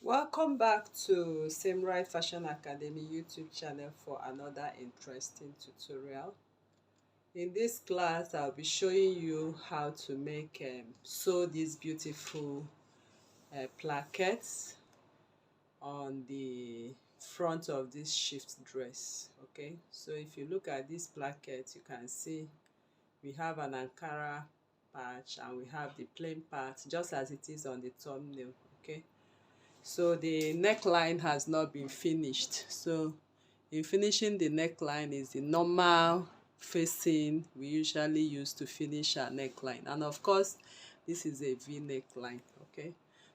Welcome back to Same Right Fashion Academy YouTube channel for another interesting tutorial. In this class, I'll be showing you how to sew these beautiful plackets on the front of this shift dress. Okay, so if you look at this placket, you can see we have an Ankara patch and we have the plain part just as it is on the thumbnail. Okay, so the neckline has not been finished. So in finishing the neckline is the normal facing we usually use to finish our neckline, and of course this is a V neckline. Okay,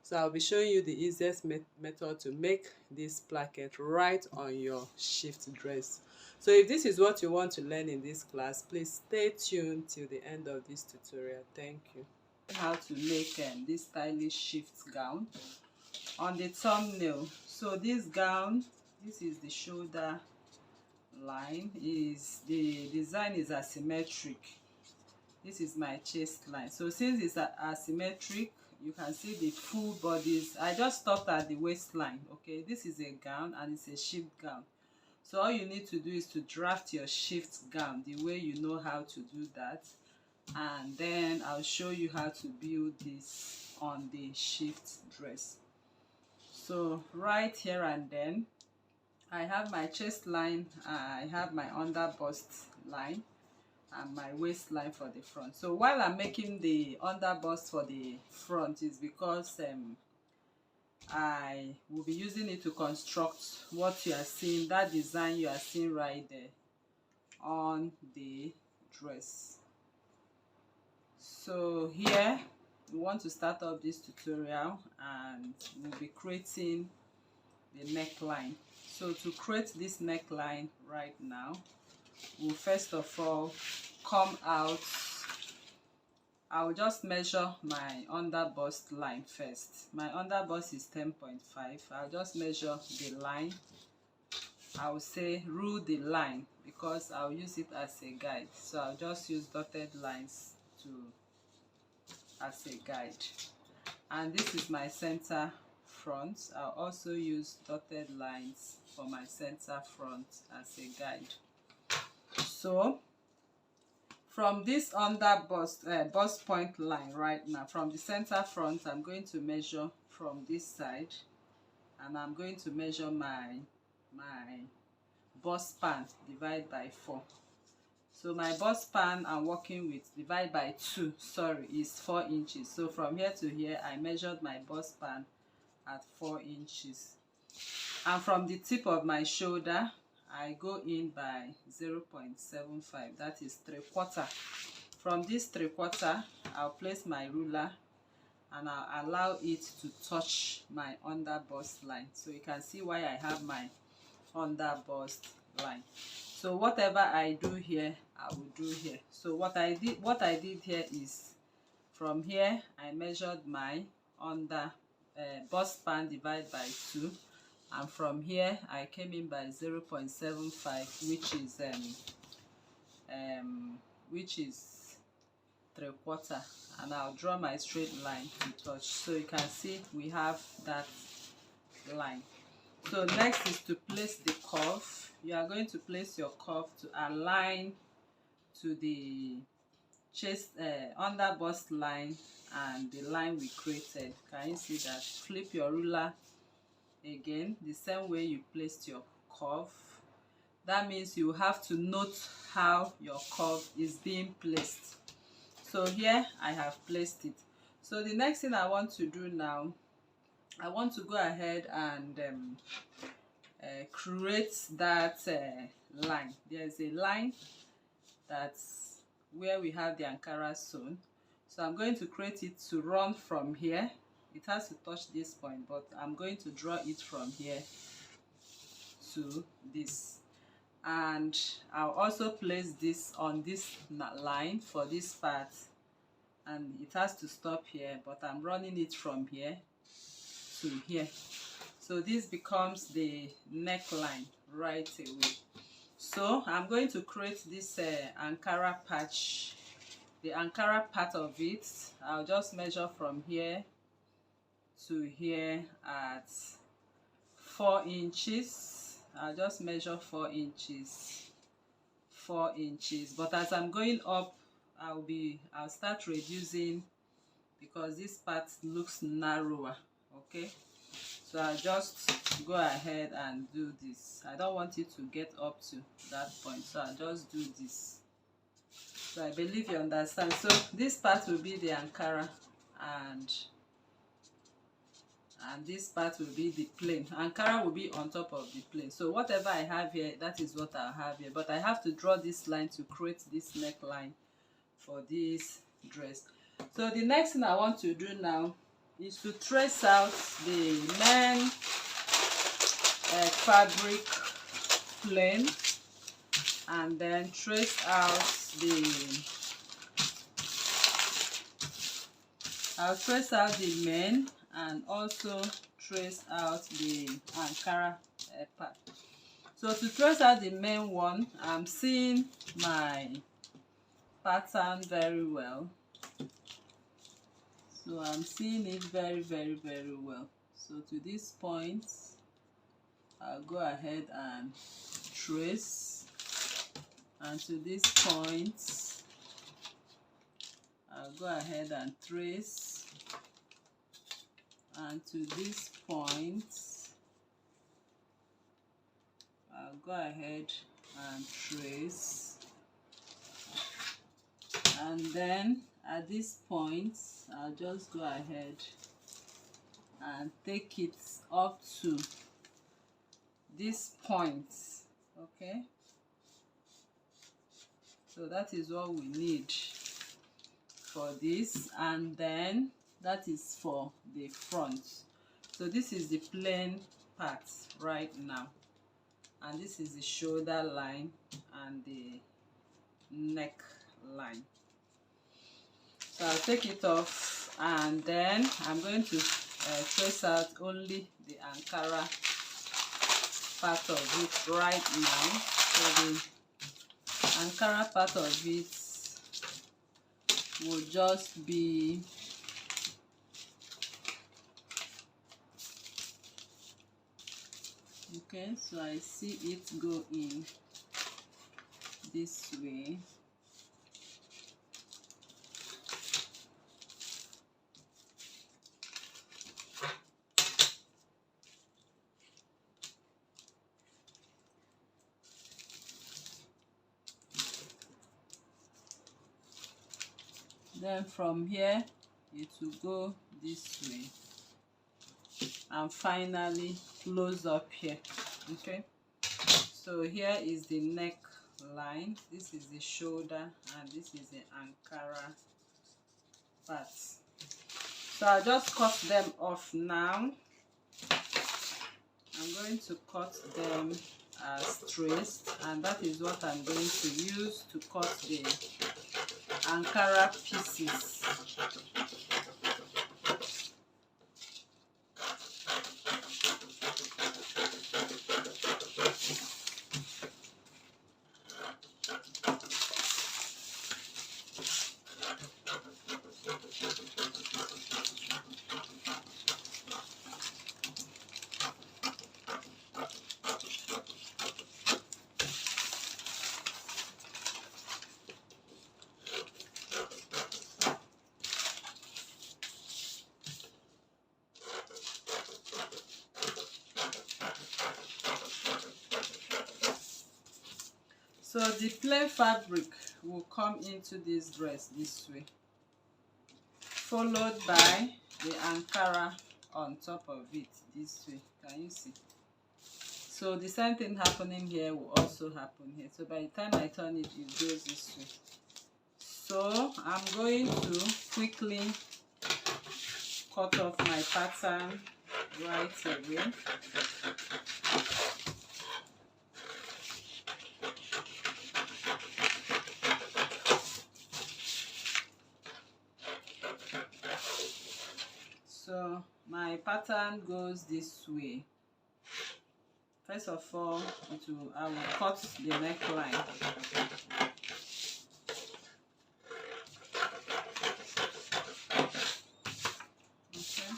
so I'll be showing you the easiest method to make this placket right on your shift dress. So if this is what you want to learn in this class, please stay tuned till the end of this tutorial. Thank you. How to make this stylish shift gown on the thumbnail. So this gown, this is the shoulder line, is the design is asymmetric. This is my chest line. So since it's asymmetric, you can see the full bodies. I just stopped at the waistline. Okay, this is a gown and it's a shift gown. So all you need to do is to draft your shift gown the way you know how to do that, and then I'll show you how to build this on the shift dress. So right here and then, I have my chest line, I have my under bust line, and my waistline for the front. So while I'm making the under bust for the front is because I will be using it to construct what you are seeing, that design you are seeing right there on the dress. So here we want to start off this tutorial and we'll be creating the neckline. So to create this neckline right now, we'll first of all come out. I'll just measure my under bust line first. My under bust is 10.5. I'll just measure the line. I'll say rule the line because I'll use it as a guide. So I'll just use dotted lines as a guide. And this is my center front. I'll also use dotted lines for my center front as a guide. So from this under bust point line right now, from the center front, I'm going to measure from this side, and I'm going to measure my bust span divided by 4. So my bust span I'm working with divide by 2, is 4 inches. So from here to here, I measured my bust span at 4 inches. And from the tip of my shoulder, I go in by 0.75, that is 3/4. From this 3/4, I'll place my ruler and I'll allow it to touch my under bust line. So you can see why I have my under bust line. So whatever I do here, I will do here. So what I did here is from here I measured my under bust span divided by 2, and from here I came in by 0.75, which is 3/4, and I'll draw my straight line to touch. So you can see we have that line. So next is to place the curve. You are going to place your curve to align to the chest under bust line and the line we created. Can you see that? Flip your ruler again the same way you placed your curve. That means you have to note how your curve is being placed. So here I have placed it. So the next thing I want to do now, I want to go ahead and create that line. There's a line that's where we have the Ankara sewn. So I'm going to create it to run from here. It has to touch this point, but I'm going to draw it from here to this. And I'll also place this on this line for this part, and it has to stop here, but I'm running it from here to here. So this becomes the neckline right away. So I'm going to create this Ankara patch, the Ankara part of it. I'll just measure from here to here at 4 inches. I'll just measure 4 inches, 4 inches. But as I'm going up, I'll start reducing because this part looks narrower. Okay, so I'll just go ahead and do this. I don't want it to get up to that point, so I'll just do this. So I believe you understand. So this part will be the Ankara, and this part will be the plain. Ankara will be on top of the plain. So whatever I have here, that is what I'll have here. But I have to draw this line to create this neckline for this dress. So the next thing I want to do now is to trace out the main fabric plain, and then trace out I'll trace out the main and also trace out the Ankara part. So to trace out the main one, I'm seeing my pattern very well. So I'm seeing it very well. So to this point, I'll go ahead and trace, and to this point I'll go ahead and trace, and to this point I'll go ahead and trace, and then at this point I'll just go ahead and take it up to this point. Okay, so that is what we need for this, and then that is for the front. So this is the plain part right now, and this is the shoulder line and the neck line. So I'll take it off, and then I'm going to trace out only the Ankara part of it right now. So the Ankara part of it will just be okay. So I see it go in this way. Then from here it will go this way and finally close up here. Okay, so here is the neck line, this is the shoulder, and this is the Ankara part. So I'll just cut them off now. I'm going to cut them as traced, and that is what I'm going to use to cut the Ankara pieces. So the plain fabric will come into this dress this way, followed by the Ankara on top of it this way. Can you see? So the same thing happening here will also happen here. So by the time I turn it, it goes this way. So I'm going to quickly cut off my pattern right away. So my pattern goes this way. First of all, I will cut the neckline. Okay.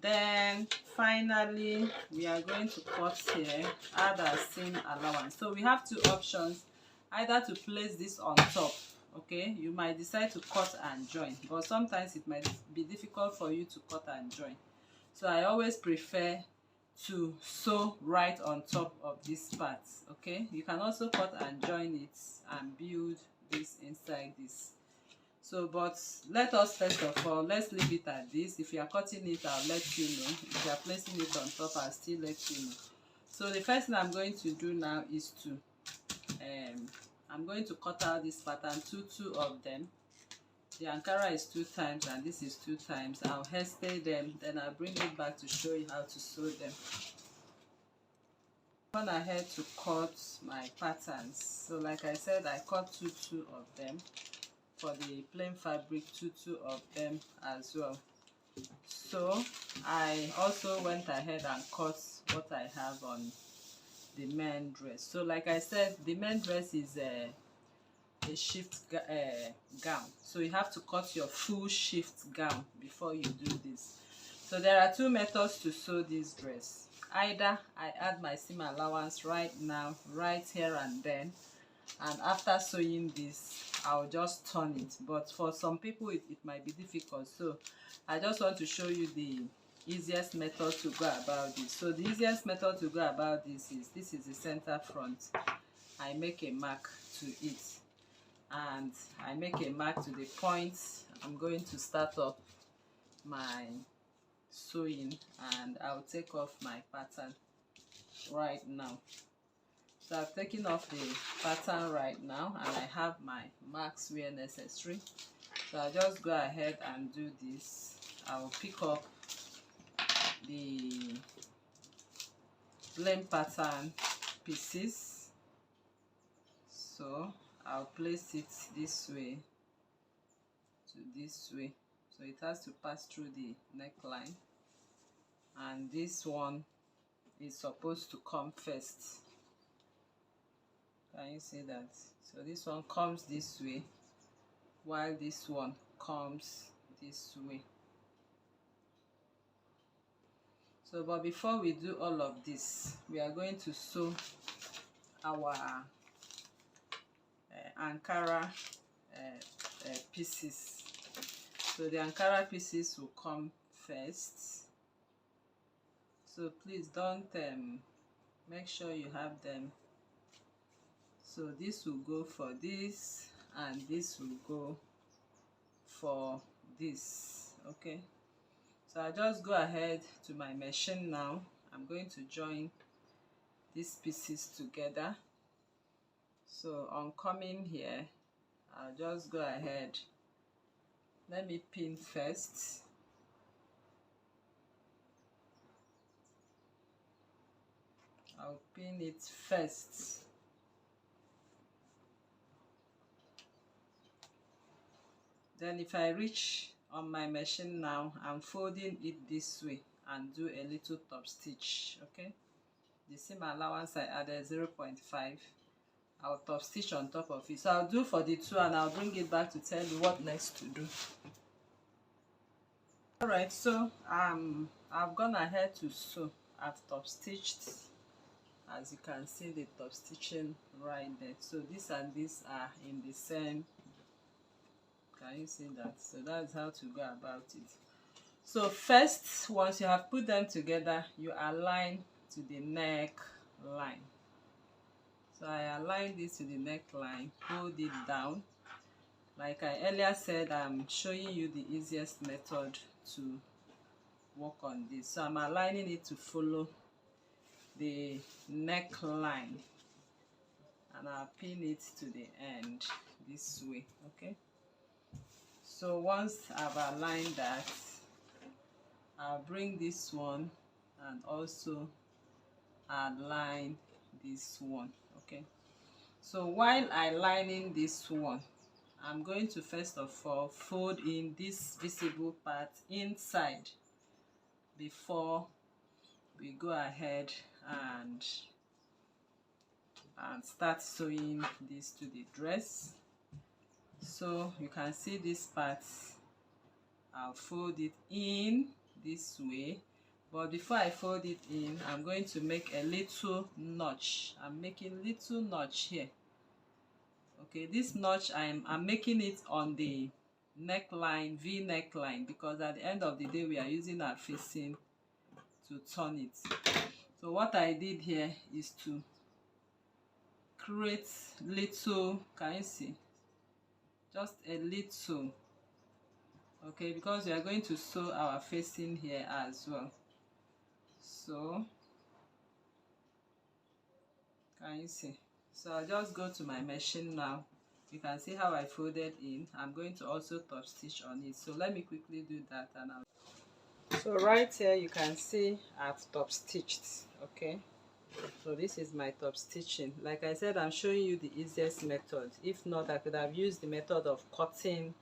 Then finally we are going to cut here, add our seam allowance. So we have two options, either to place this on top. Okay, you might decide to cut and join, but sometimes it might be difficult for you to cut and join. So I always prefer to sew right on top of this part. Okay, you can also cut and join it and build this inside this. So but let us first of all, let's leave it at this. If you are cutting it, I'll let you know. If you are placing it on top, I'll still let you know. So the first thing I'm going to do now is to I'm going to cut out this pattern, two of them. The Ankara is 2 times and this is 2 times. I'll hairstyle them, then I'll bring it back to show you how to sew them. I've gone ahead to cut my patterns. So like I said, I cut two of them. For the plain fabric, two of them as well. So I also went ahead and cut what I have on the men dress. So like I said, the men dress is a shift gown, so you have to cut your full shift gown before you do this. So there are 2 methods to sew this dress. Either I add my seam allowance right now, right here and then, and after sewing this I'll just turn it. But for some people it might be difficult, so I just want to show you the easiest method to go about this. So the easiest method to go about this is the center front. I make a mark to it and I make a mark to the point I'm going to start up my sewing, and I'll take off my pattern right now. So I've taken off the pattern right now and I have my marks where necessary. So I'll just go ahead and do this. I'll pick up the plain pattern pieces. So I'll place it this way to this way. So it has to pass through the neckline. And this one is supposed to come first. Can you see that? So this one comes this way while this one comes this way. So but before we do all of this, we are going to sew our Ankara pieces. So the Ankara pieces will come first. So please don't make sure you have them. So this will go for this and this will go for this. Okay, so I just go ahead to my machine now. I'm going to join these pieces together. So on coming here, I'll just go ahead. Let me pin first. I'll pin it first. Then if I reach on my machine now, I'm folding it this way and do a little top stitch. Okay, the seam allowance I added 0.5. I'll top stitch on top of it. So I'll do for the 2 and I'll bring it back to tell you what next to do. Alright, so I've gone ahead to sew. I've top stitched. As you can see, the top stitching right there. So this and this are in the same. Can you see that? So that's how to go about it. So first, once you have put them together, you align to the neck line. So I align this to the neckline, hold it down. Like I earlier said, I'm showing you the easiest method to work on this. So I'm aligning it to follow the neckline and I'll pin it to the end this way. Okay, so once I've aligned that, I'll bring this one and also align this one. Okay, so while aligning this one, I'm going to first of all fold in this visible part inside before we go ahead and start sewing this to the dress. So you can see this part, I'll fold it in this way But before I fold it in, I'm going to make a little notch. I'm making little notch here. Okay, this notch I'm making it on the neckline, V neckline, because at the end of the day we are using our facing to turn it. So what I did here is to create little, can you see, just a little, okay, because we are going to sew our facing here as well. So can you see? So I'll just go to my machine now. You can see how I folded in. I'm going to also top stitch on it, so let me quickly do that. And so right here you can see I've top stitched. Okay, so this is my top stitching. Like I said, I'm showing you the easiest method. If not, I could have used the method of cutting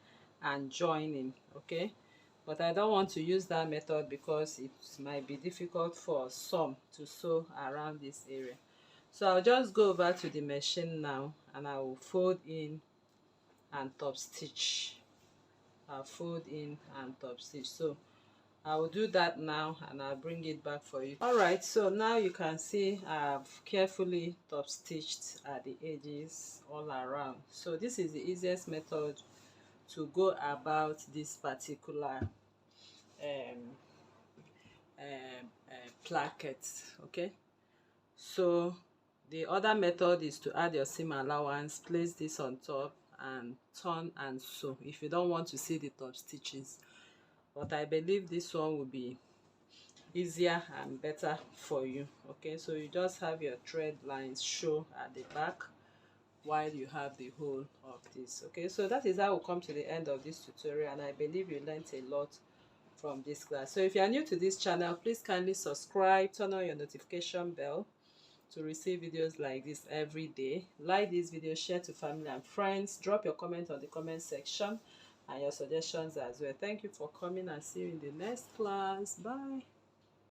and joining. Okay, but I don't want to use that method because it might be difficult for some to sew around this area. So I'll just go over to the machine now and I will fold in and top stitch. I'll fold in and top stitch. So I will do that now and I'll bring it back for you. Alright, so now you can see I've carefully top stitched at the edges all around. So this is the easiest method to go about this particular placket. Okay, so the other method is to add your seam allowance, place this on top and turn and sew if you don't want to see the top stitches. But I believe this one will be easier and better for you. Okay, so you just have your thread lines show at the back while you have the whole of this. Okay, so that is how we come to the end of this tutorial, and I believe you learned a lot from this class. So if you are new to this channel, please kindly subscribe, turn on your notification bell to receive videos like this every day. Like this video, share to family and friends, drop your comment on the comment section and your suggestions as well. Thank you for coming and see you in the next class. Bye.